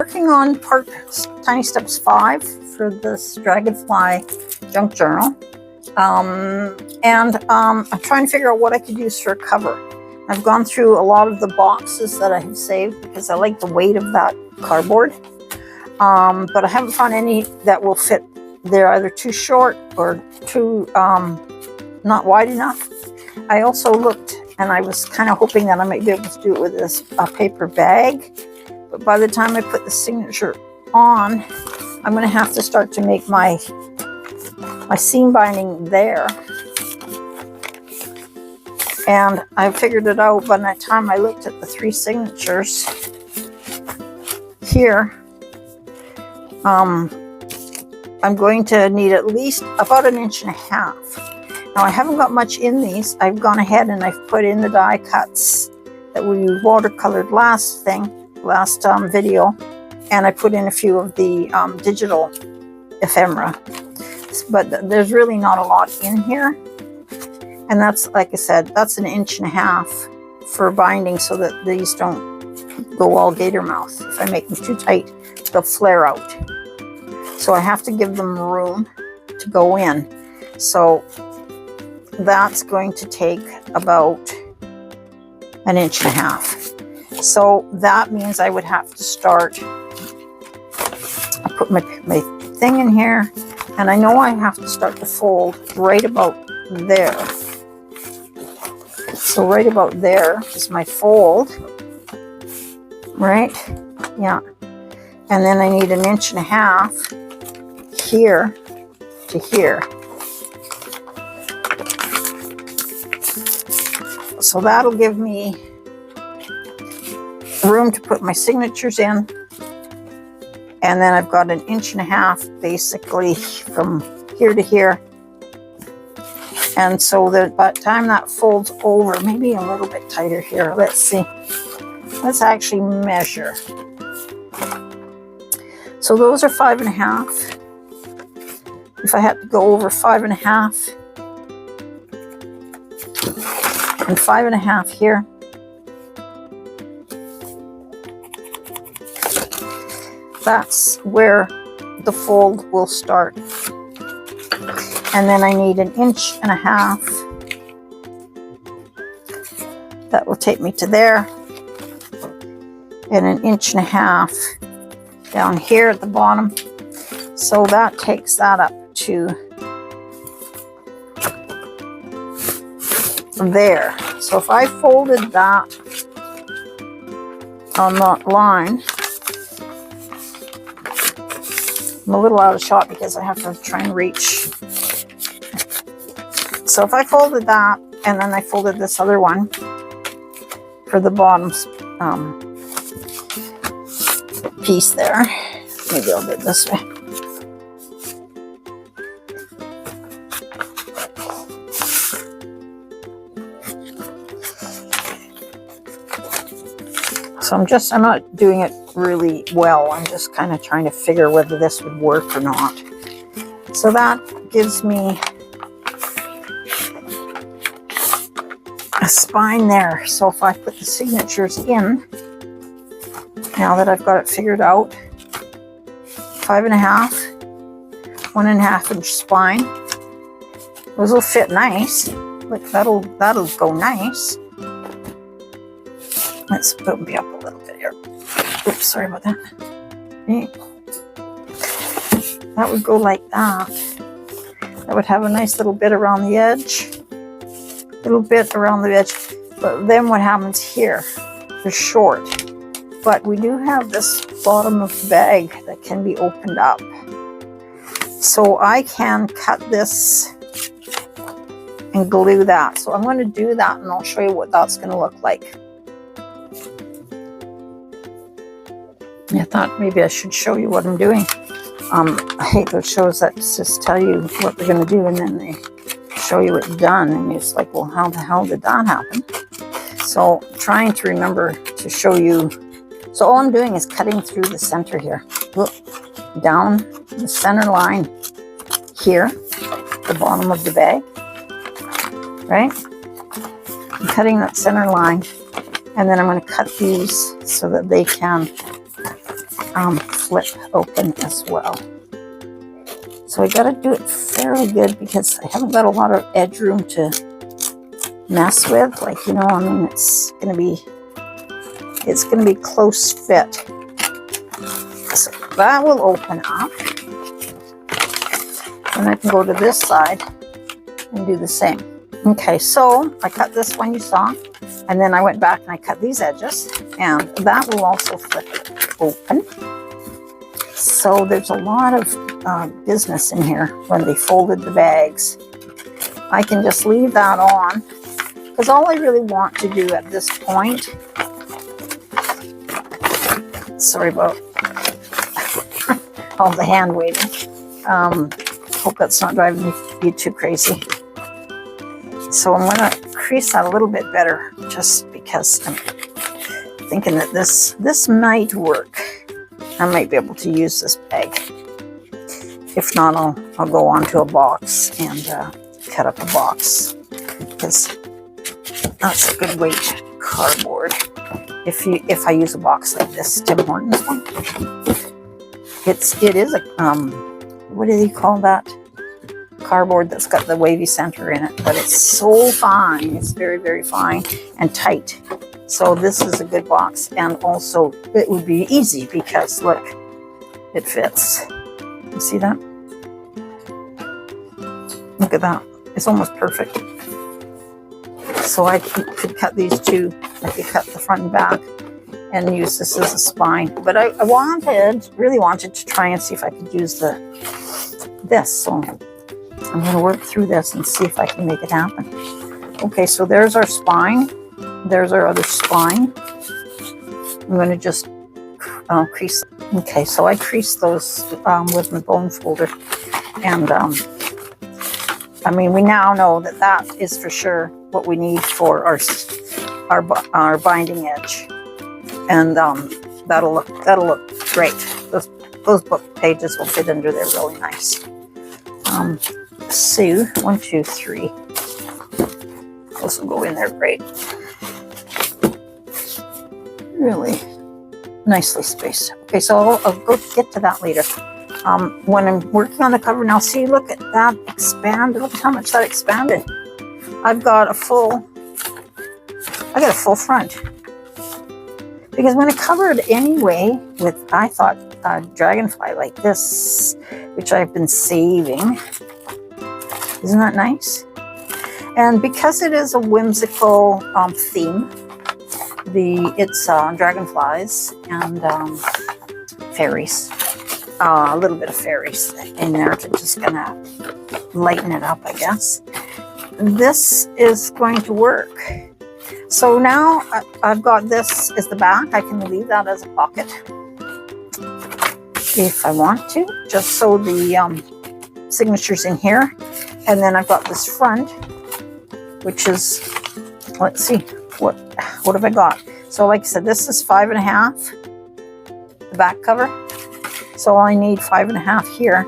working on Tiny Steps 5 for this Dragonfly junk journal. I'm trying to figure out what I could use for a cover. I've gone through a lot of the boxes that I have saved because I like the weight of that cardboard. But I haven't found any that will fit. They're either too short or too not wide enough. I also looked, and I was kind of hoping that I might be able to do it with this paper bag. But by the time I put the signature on, I'm going to have to start to make my seam binding there. And I figured it out by the time I looked at the 3 signatures here. I'm going to need at least about 1.5 inches. Now I haven't got much in these. I've gone ahead and I've put in the die cuts that we watercolored last video, and I put in a few of the digital ephemera. But there's really not a lot in here. And that's, like I said, that's 1.5 inches for binding so that these don't go all gator mouth. If I make them too tight, they'll flare out. So I have to give them room to go in. So that's going to take about 1.5 inches. So that means I would have to start. I put my thing in here, and I know I have to start to fold right about there. So right about there is my fold, right? Yeah. And then I need 1.5 inches here to here. So that'll give me room to put my signatures in. And then I've got 1.5 inches basically from here to here. And so that by the time that folds over, maybe a little bit tighter here. Let's see. Let's actually measure. So those are 5.5. If I had to go over 5.5 and 5.5 here, that's where the fold will start. And then I need 1.5 inches. That will take me to there. And 1.5 inches down here at the bottom. So that takes that up to there. So if I folded that on that line, I'm a little out of shot because I have to try and reach. So if I folded that, and then I folded this other one for the bottom piece there. Maybe I'll do it this way. So I'm not doing it really well. I'm just kind of trying to figure whether this would work or not. So that gives me a spine there. So if I put the signatures in, now that I've got it figured out, 5.5, 1.5 inch spine. Those will fit nice. Look, that'll go nice. Let's put me up a little bit here. Oops, sorry about that. Okay. That would go like that. That would have a nice little bit around the edge. Little bit around the edge. But then what happens here? They're short. But we do have this bottom of the bag that can be opened up. So I can cut this and glue that. So I'm going to do that, and I'll show you what that's going to look like. I thought maybe I should show you what I'm doing. I hate those shows that just tell you what they're going to do and then they show you it done, and it's like, well, how the hell did that happen? So trying to remember to show you. So all I'm doing is cutting through the center here. Look, down the center line here, the bottom of the bag, right? I'm cutting that center line, and then I'm going to cut these so that they can flip open as well. So I got to do it fairly good because I haven't got a lot of edge room to mess with. Like, you know, I mean, it's gonna be close fit. So that will open up, and I can go to this side and do the same. Okay, so I cut this one you saw, and then I went back and I cut these edges, and that will also flip it open. So there's a lot of business in here when they folded the bags. I can just leave that on, because all I really want to do at this point, sorry about all the hand waving. Hope that's not driving you too crazy. So I'm going to crease that a little bit better, just because I'm thinking that this might work. I might be able to use this bag. If not, I'll go onto a box and cut up a box, because that's a good weight cardboard. If I use a box like this Tim Hortons one, it is a what do they call that? Cardboard that's got the wavy center in it, but it's so fine. It's very, very fine and tight. So this is a good box, and also it would be easy because look, it fits. You see that? Look at that. It's almost perfect. So I could cut these two. I could cut the front and back and use this as a spine. But I really wanted to try and see if I could use this. So I'm going to work through this and see if I can make it happen. Okay, so there's our spine. There's our other spine. I'm going to just crease. Okay, so I creased those with my bone folder. And I mean, we now know that that is for sure what we need for our binding edge. And that'll look great. Those book pages will fit under there really nice. So 1, 2, 3. Those will go in there great. Really nicely spaced. Okay, so I'll go get to that later. When I'm working on the cover now, see, look at that expand. Look at how much that expanded. I've got a full front. Because when I covered anyway with, I thought, Dragonfly like this, which I've been saving. Isn't that nice? And because it is a whimsical theme, it's dragonflies and fairies. A little bit of fairies in there to just gonna lighten it up, I guess. This is going to work. So now I've got this as the back. I can leave that as a pocket if I want to, just so the signature's in here. And then I've got this front, which is, let's see, what have I got? So like I said, this is 5.5, the back cover. So I need 5.5 here.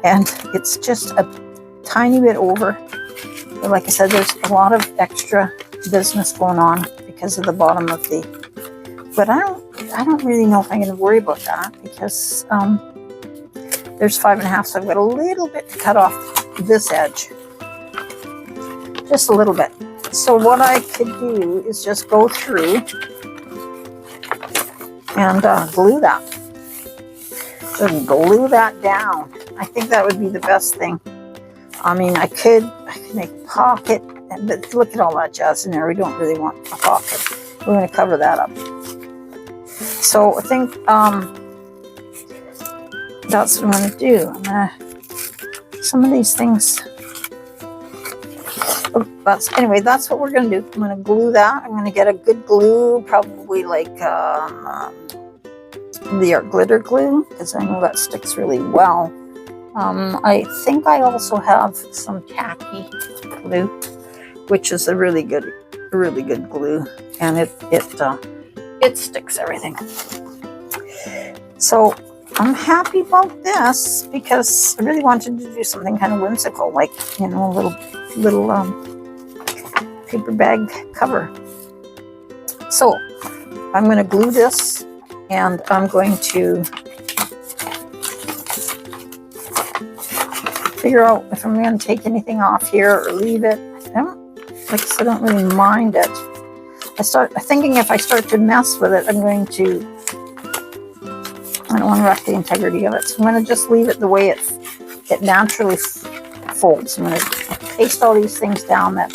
And it's just a tiny bit over. But like I said, there's a lot of extra business going on because of the bottom of the, but I don't really know if I'm going to worry about that, because there's 5.5, so I've got a little bit to cut off this edge, just a little bit. So what I could do is just go through and glue that. So glue that down. I think that would be the best thing. I mean, I could make a pocket, but look at all that jazz in there. We don't really want a pocket. We're going to cover that up. So I think that's what I'm going to do. I'm going to, some of these things, anyway, that's what we're going to do. I'm going to glue that. I'm going to get a good glue, probably like the art glitter glue, because I know that sticks really well. I think I also have some tacky glue, which is a really good glue, and it sticks everything. So I'm happy about this because I really wanted to do something kind of whimsical, like, you know, a little paper bag cover. So I'm going to glue this And I'm going to figure out if I'm going to take anything off here or leave it. Like I said, I don't really mind it. I start thinking if I start to mess with it, I don't want to wreck the integrity of it. So I'm going to just leave it the way it naturally folds. I'm going to paste all these things down that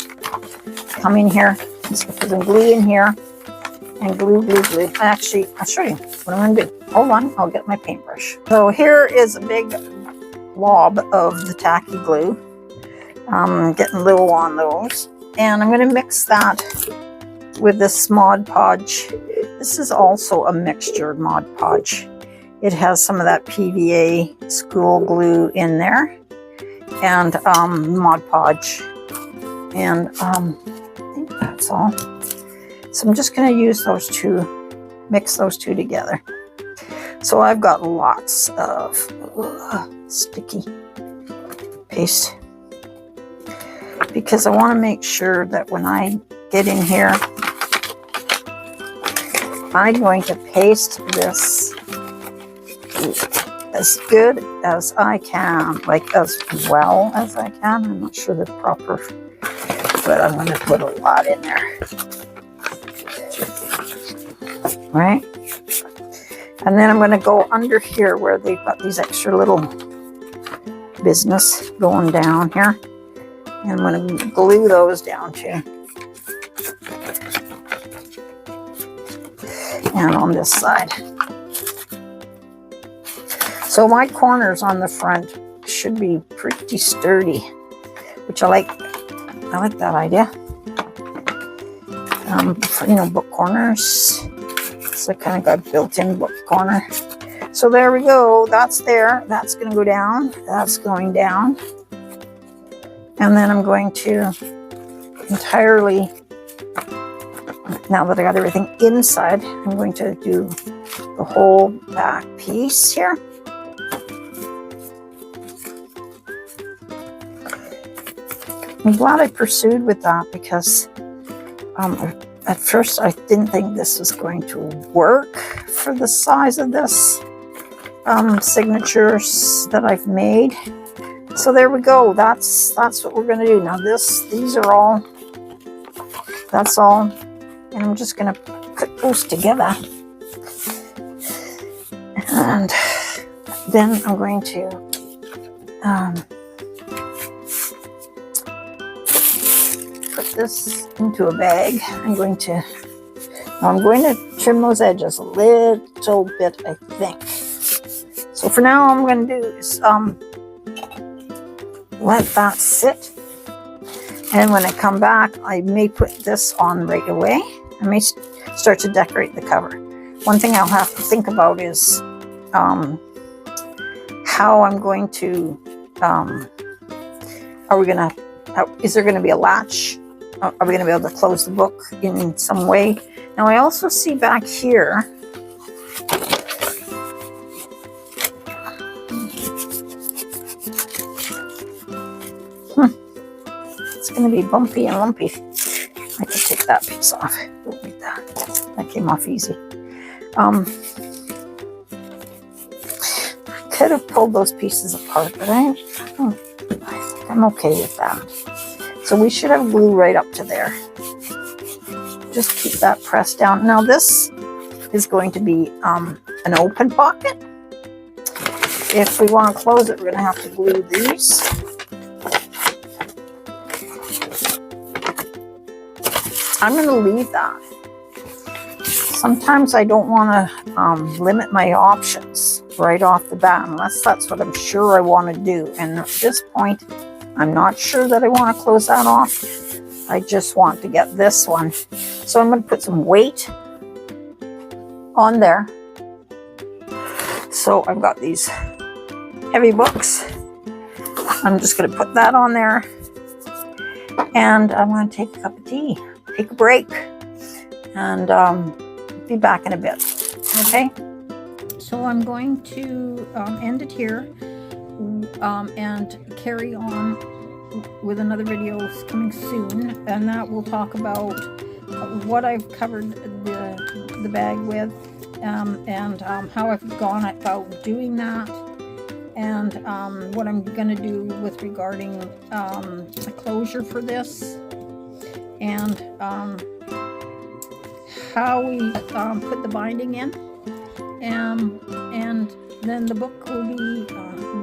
come in here. Just put some glue in here and glue. Actually, I'll show you what I'm going to do. Hold on, I'll get my paintbrush. So here is a big blob of the tacky glue. Getting little on those. And I'm going to mix that with this Mod Podge. This is also a mixture Mod Podge. It has some of that PVA school glue in there and Mod Podge. And I think that's all. So I'm just going to use those two, mix those two together. So I've got lots of sticky paste because I want to make sure that when I get in here, I'm going to paste this as good as I can, like as well as I can. I'm not sure the proper, but I'm going to put a lot in there. Right? And then I'm going to go under here where they've got these extra little business going down here. And I'm going to glue those down too. And on this side. So my corners on the front should be pretty sturdy, which I like that idea. You know, book corners. So I kind of got built-in book corner. So there we go. That's there. That's going to go down. That's going down. And then I'm going to entirely, now that I got everything inside, I'm going to do the whole back piece here. I'm glad I pursued with that because at first I didn't think this was going to work for the size of this signatures that I've made. So there we go. That's what we're going to do. Now these are all, that's all. And I'm just going to put those together. And then I'm going to put this into a bag. I'm going to trim those edges a little bit, I think. So for now, all I'm going to do is let that sit. And when I come back, I may put this on right away. I may start to decorate the cover. One thing I'll have to think about is how I'm going to, is there going to be a latch? Are we going to be able to close the book in some way? Now I also see back here, it's going to be bumpy and lumpy. I can take that piece off. Don't need that. That came off easy. I could have pulled those pieces apart, but I think I'm okay with that. So we should have glue right up to there. Just keep that pressed down. Now this is going to be an open pocket. If we want to close it, we're going to have to glue these. I'm going to leave that. Sometimes I don't want to limit my options right off the bat unless that's what I'm sure I want to do. And at this point, I'm not sure that I want to close that off. I just want to get this one. So I'm going to put some weight on there. So I've got these heavy books. I'm just going to put that on there. And I'm going to take a cup of tea, take a break, and be back in a bit. Okay? So I'm going to end it here. And carry on with another video coming soon, and that will talk about what I've covered the bag with, and how I've gone about doing that, and what I'm going to do with regarding a closure for this, and how we put the binding in, and then the book will be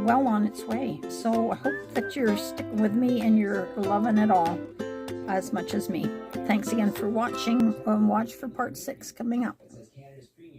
well on its way. So I hope that you're sticking with me and you're loving it all as much as me. Thanks again for watching, and watch for part 6 coming up.